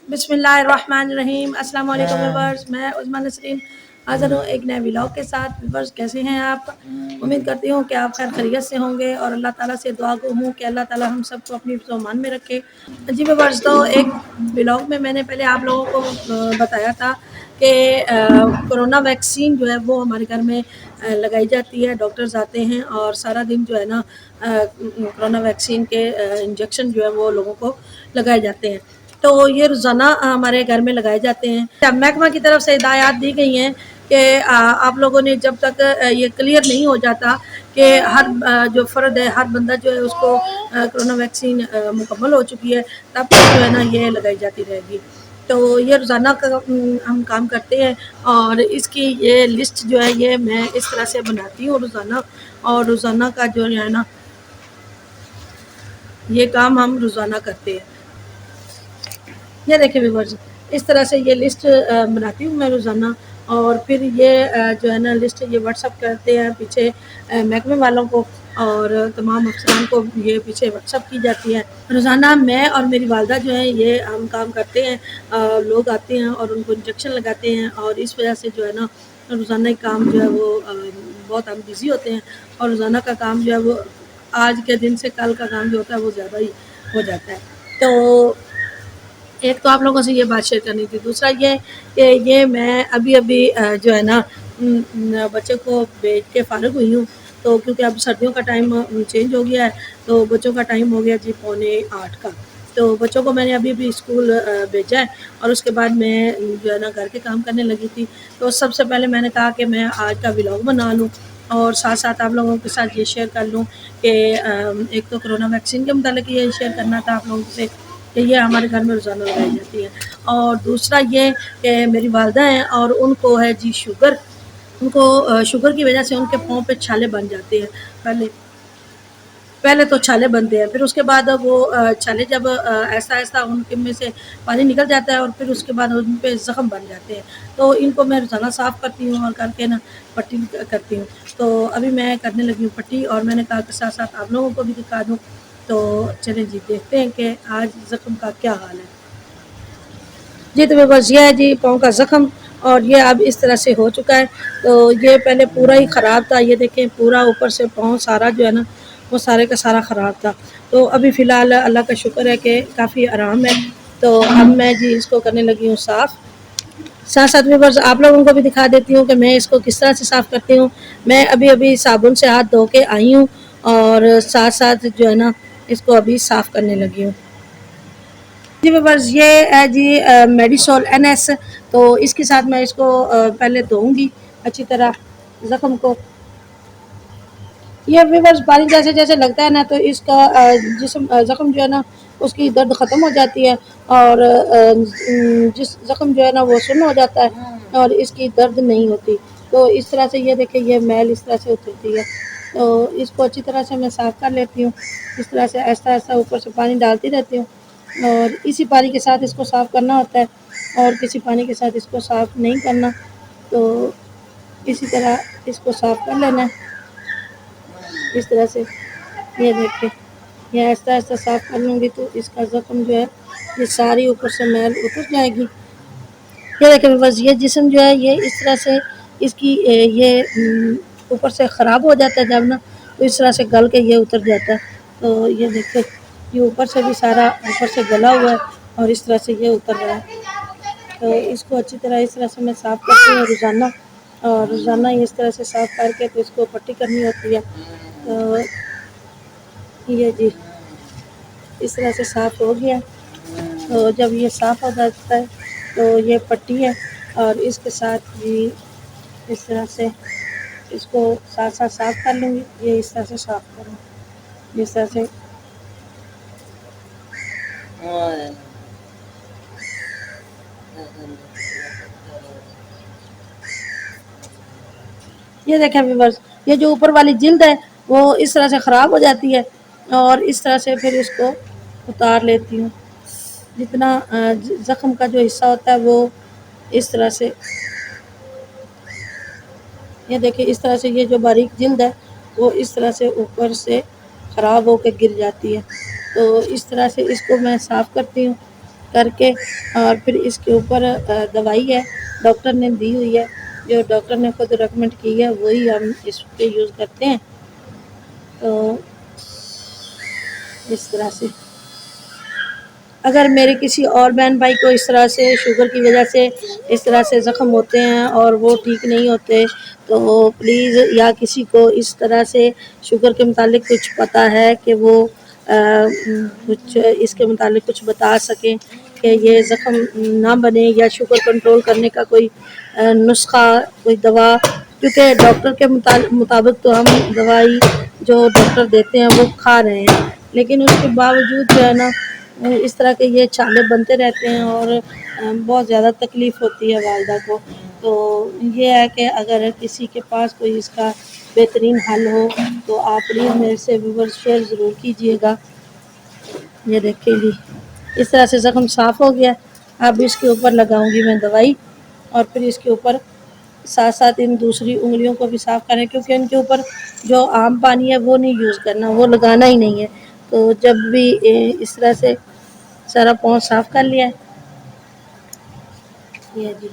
बिस्मिल्लाहिर्रहमानिर्रहीम। अस्सलाम वालेकुम व्यूअर्स, मैं उस्मा नसरीन हाज़िर हूँ एक नए व्लॉग के साथ। व्यूअर्स, कैसे हैं आप? उम्मीद करती हूँ कि आप खैर खैरियत से होंगे और अल्लाह ताला से दुआ गो हूँ कि अल्लाह ताला हम सबको अपनी ज़ुबान में रखे। जी व्यूअर्स, तो एक व्लॉग में मैंने पहले आप लोगों को बताया था कि कोरोना वैक्सीन जो है वो हमारे घर में लगाई जाती है। डॉक्टर्स आते हैं और सारा दिन जो है ना कोरोना वैक्सीन के इंजेक्शन जो है वो लोगों को लगाए जाते हैं। तो ये रोज़ाना हमारे घर में लगाए जाते हैं। महकमा की तरफ से हिदायत दी गई हैं कि आप लोगों ने जब तक ये क्लियर नहीं हो जाता कि हर जो फ़र्द है, हर बंदा जो है उसको कोरोना वैक्सीन मुकम्मल हो चुकी है, तब तक जो है ना ये लगाई जाती रहेगी। तो ये रोज़ाना का हम काम करते हैं और इसकी ये लिस्ट जो है ये मैं इस तरह से बनाती हूँ रोज़ाना। और रोज़ाना का जो है ना ये काम हम रोज़ाना करते हैं। ये देखिए व्यूअर्स, इस तरह से ये लिस्ट बनाती हूँ मैं रोज़ाना। और फिर ये जो है ना लिस्ट ये व्हाट्सअप करते हैं पीछे महकमे वालों को, और तमाम अफसरान को ये पीछे व्हाट्सअप की जाती है। रोज़ाना मैं और मेरी वालदा जो है ये हम काम करते हैं। लोग आते हैं और उनको इंजेक्शन लगाते हैं और इस वजह से जो है ना रोज़ाना का काम जो है वो बहुत हम बिज़ी होते हैं। और रोज़ाना का काम जो है वो आज के दिन से कल का काम जो होता है वो ज़्यादा ही हो जाता है। तो एक तो आप लोगों से ये बात शेयर करनी थी। दूसरा ये कि ये मैं अभी-अभी जो है ना बच्चे को भेज के फ़ारिग हुई हूँ। तो क्योंकि अब सर्दियों का टाइम चेंज हो गया है, तो बच्चों का टाइम हो गया जी पौने 8 का। तो बच्चों को मैंने अभी-अभी स्कूल भेजा है और उसके बाद मैं जो है ना घर के काम करने लगी थी। तो सबसे पहले मैंने कहा कि मैं आज का व्लॉग बना लूँ और साथ-साथ आप लोगों के साथ ये शेयर कर लूँ कि एक तो कोरोना वैक्सीन के मुतालिक ये शेयर करना था आप लोगों से कि ये हमारे घर में रोज़ाना लगाई जाती है। और दूसरा ये कि मेरी वालदा हैं और उनको है जी शुगर। उनको शुगर की वजह से उनके पाँव पे छाले बन जाते हैं। पहले पहले तो छाले बनते हैं, फिर उसके बाद वो छाले जब ऐसा-ऐसा उनके में से पानी निकल जाता है और फिर उसके बाद उन पे ज़ख्म बन जाते हैं। तो इनको मैं रोज़ाना साफ़ करती हूँ और करके ना पट्टी करती हूँ। तो अभी मैं करने लगी हूँ पट्टी और मैंने कहा कि साथ-साथ आप लोगों को भी दिखा दूँ। तो चलें जी, देखते हैं कि आज ज़ख्म का क्या हाल है। जी, तो बस ये है जी पाँव का ज़ख्म और ये अब इस तरह से हो चुका है। तो ये पहले पूरा ही ख़राब था, ये देखें पूरा ऊपर से पाँव सारा जो है ना वो सारे का सारा ख़राब था। तो अभी फ़िलहाल अल्लाह का शुक्र है कि काफ़ी आराम है। तो अब मैं जी इसको करने लगी हूँ साफ़। साथ-साथ में बस आप लोगों को भी दिखा देती हूँ कि मैं इसको किस तरह से साफ़ करती हूँ। मैं अभी-अभी साबुन से हाथ धो के आई हूँ और साथ-साथ जो है ना इसको अभी साफ़ करने लगी हूँ। जी बस ये है जी मेडिसोल एनएस। तो इसके साथ मैं इसको पहले धोऊंगी अच्छी तरह ज़ख्म को। ये व्यूअर्स पानी जैसे जैसे लगता है ना तो इसका जिस्म ज़ख्म जो है ना उसकी दर्द ख़त्म हो जाती है और जिस ज़ख्म जो है ना वो सुन्न हो जाता है और इसकी दर्द नहीं होती। तो इस तरह से ये देखिए ये मैल इस तरह से उतरती है। तो इसको अच्छी तरह से मैं साफ़ कर लेती हूँ। इस तरह से ऐसा-ऐसा ऊपर से पानी डालती रहती हूँ और इसी पानी के साथ इसको साफ़ करना होता है और किसी पानी के साथ इसको साफ़ नहीं करना। तो इसी तरह इसको साफ़ कर लेना है इस तरह से। ये देखिए ये ऐसा-ऐसा साफ़ कर लूँगी तो इसका ज़ख्म जो है ये सारी ऊपर से मैल उतर जाएगी। ये देखिए बस ये जिस्म जो है ये इस तरह से इसकी ये ऊपर से ख़राब हो जाता है जब ना तो इस तरह से गल के ये उतर जाता है। तो ये देखिए ये ऊपर से भी सारा ऊपर से गला हुआ है और इस तरह से ये उतर रहा है। तो इसको अच्छी तरह इस तरह से मैं साफ़ करती हूँ रोज़ाना और रोज़ाना इस तरह से साफ़ करके तो इसको पट्टी करनी होती है। तो ये जी इस तरह से साफ़ हो गया। तो जब ये साफ़ हो जाता है तो ये पट्टी है और इसके साथ भी इस तरह से इसको साथ-साथ साफ़ कर लूँगी। ये इस तरह से साफ़ करूँ इस तरह से। ये देखें व्यूअर्स ये जो ऊपर वाली जिल्द है वो इस तरह से ख़राब हो जाती है और इस तरह से फिर इसको उतार लेती हूँ। जितना ज़ख्म का जो हिस्सा होता है वो इस तरह से ये देखिए इस तरह से ये जो बारीक जिल्द है वो इस तरह से ऊपर से ख़राब होकर गिर जाती है। तो इस तरह से इसको मैं साफ़ करती हूँ کر کے اور پھر اس کے اوپر دوائی ہے ڈاکٹر نے دی ہوئی ہے، جو ڈاکٹر نے خود ریکمنڈ کی ہے وہی ہم اس پہ یوز کرتے ہیں۔ تو اس طرح سے اگر میرے کسی اور بہن بھائی کو اس طرح سے شوگر کی وجہ سے اس طرح سے زخم ہوتے ہیں اور وہ ٹھیک نہیں ہوتے تو پلیز، یا کسی کو اس طرح سے شوگر کے متعلق کچھ پتہ ہے کہ وہ کچھ اس کے متعلق کچھ بتا سکیں کہ یہ زخم نہ بنے، یا شوگر کنٹرول کرنے کا کوئی نسخہ، کوئی دوا، کیونکہ ڈاکٹر کے مطابق تو ہم دوائی جو ڈاکٹر دیتے ہیں وہ کھا رہے ہیں، لیکن اس کے باوجود جو ہے نا اس طرح کے یہ چھالے بنتے رہتے ہیں اور بہت زیادہ تکلیف ہوتی ہے والدہ کو۔ تو یہ ہے کہ اگر کسی کے پاس کوئی اس کا بہترین حل ہو تو آپ پلیز میرے سے ویورز شیئر ضرور کیجیے گا۔ یہ دیکھیں جی، اس طرح سے زخم صاف ہو گیا۔ اب اس کے اوپر لگاؤں گی میں دوائی، اور پھر اس کے اوپر ساتھ ساتھ ان دوسری انگلیوں کو بھی صاف کریں، کیونکہ ان کے اوپر جو عام پانی ہے وہ نہیں یوز کرنا، وہ لگانا ہی نہیں ہے۔ تو جب بھی اس طرح سے سارا پاؤں صاف کر لیا ہے، یہ جی،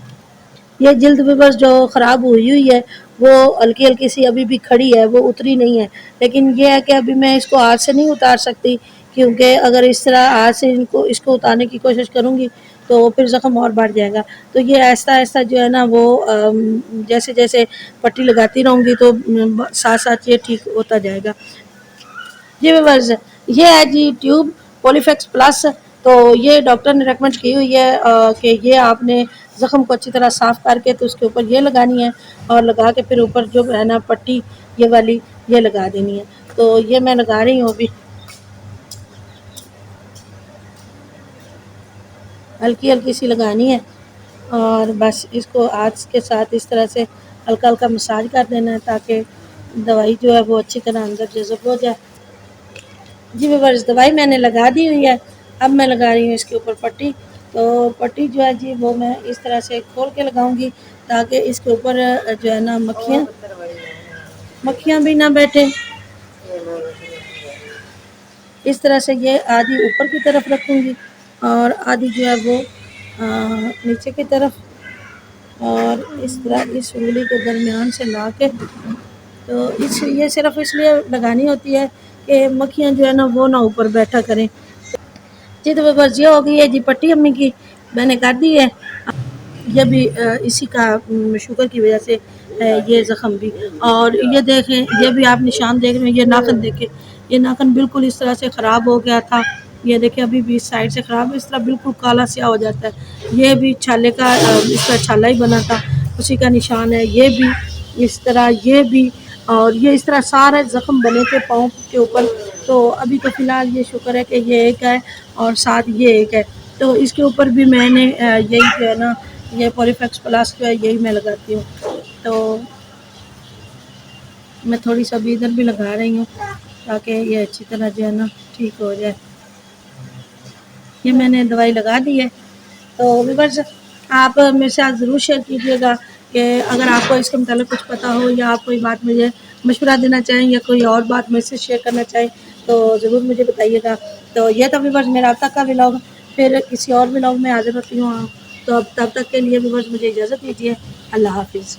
یہ جلد بھی بس جو خراب ہوئی ہے وہ ہلکی ہلکی سی ابھی بھی کھڑی ہے، وہ اتری نہیں ہے، لیکن یہ ہے کہ ابھی میں اس کو ہاتھ سے نہیں اتار سکتی، کیونکہ اگر اس طرح ہاتھ سے اس کو اتارنے کی کوشش کروں گی تو پھر زخم اور بڑھ جائے گا۔ تو یہ آہستہ آہستہ جو ہے نا وہ جیسے جیسے پٹی لگاتی رہوں گی تو ساتھ ساتھ یہ ٹھیک ہوتا جائے گا۔ جی ویورز، یہ ہے جی ٹیوب پولی فیکس پلس، تو یہ ڈاکٹر نے ریکمنڈ کی ہوئی ہے کہ یہ آپ نے زخم کو اچھی طرح صاف کر کے تو اس کے اوپر یہ لگانی ہے، اور لگا کے پھر اوپر جو ہے نا پٹی یہ والی یہ لگا دینی ہے۔ تو یہ میں لگا رہی ہوں ابھی، ہلکی ہلکی سی لگانی ہے، اور بس اس کو ہاتھ کے ساتھ اس طرح سے ہلکا ہلکا مساج کر دینا ہے تاکہ دوائی جو ہے وہ اچھی طرح اندر جذب ہو جائے۔ جی ویورز، دوائی میں نے لگا دی ہوئی ہے، اب میں لگا رہی ہوں اس کے اوپر پٹی۔ تو پٹی جو ہے جی وہ میں اس طرح سے کھول کے لگاؤں گی تاکہ اس کے اوپر جو ہے نا مکھیاں بھی نہ بیٹھیں۔ اس طرح سے یہ آدھی اوپر کی طرف رکھوں گی اور آدھی جو ہے وہ نیچے کی طرف، اور اس طرح اس انگلی کے درمیان سے لا کے، تو یہ صرف اس لیے لگانی ہوتی ہے کہ مکھیاں جو ہے نا وہ نہ اوپر بیٹھا کریں۔ جی تو بس یہ ہو گئی ہے جی پٹی امی کی، میں نے کر دی ہے۔ یہ بھی اسی کا شوگر کی وجہ سے یہ زخم بھی، اور یہ دیکھیں، یہ بھی آپ نشان دیکھ رہے ہیں، یہ ناخن دیکھیں، یہ ناخن بالکل اس طرح سے خراب ہو گیا تھا، یہ دیکھیں ابھی بھی اس سائڈ سے خراب ہے، اس طرح بالکل کالا سیاہ ہو جاتا ہے۔ یہ بھی چھالے کا اس کا چھالا ہی بنا تھا، اسی کا نشان ہے۔ یہ بھی اس طرح، یہ بھی، اور یہ اس طرح سارے زخم بنے تھے پاؤں کے اوپر۔ تو ابھی تو فی الحال یہ شکر ہے کہ یہ ایک ہے اور ساتھ یہ ایک ہے، تو اس کے اوپر بھی میں نے یہی جو ہے نا یہ پولی فیکس پلس جو ہے یہی میں لگاتی ہوں۔ تو میں تھوڑی سا بھی ادھر بھی لگا رہی ہوں تاکہ یہ اچھی طرح جو ہے نا ٹھیک ہو جائے۔ یہ میں نے دوائی لگا دی ہے۔ تو ویورز، آپ میرے ساتھ ضرور شیئر کیجیے گا کہ اگر آپ کو اس کے متعلق کچھ پتہ ہو، یا آپ کوئی بات مجھے مشورہ دینا چاہیں، یا کوئی اور بات مجھ سے شیئر کرنا چاہیں تو ضرور مجھے بتائیے گا۔ تو یہ تھا ویورز میرا اب تک کا ولاگ، پھر کسی اور ولاگ میں حاضر ہوتی ہوں۔ تو اب تب تک کے لیے ویورز مجھے اجازت دیجیے، اللہ حافظ۔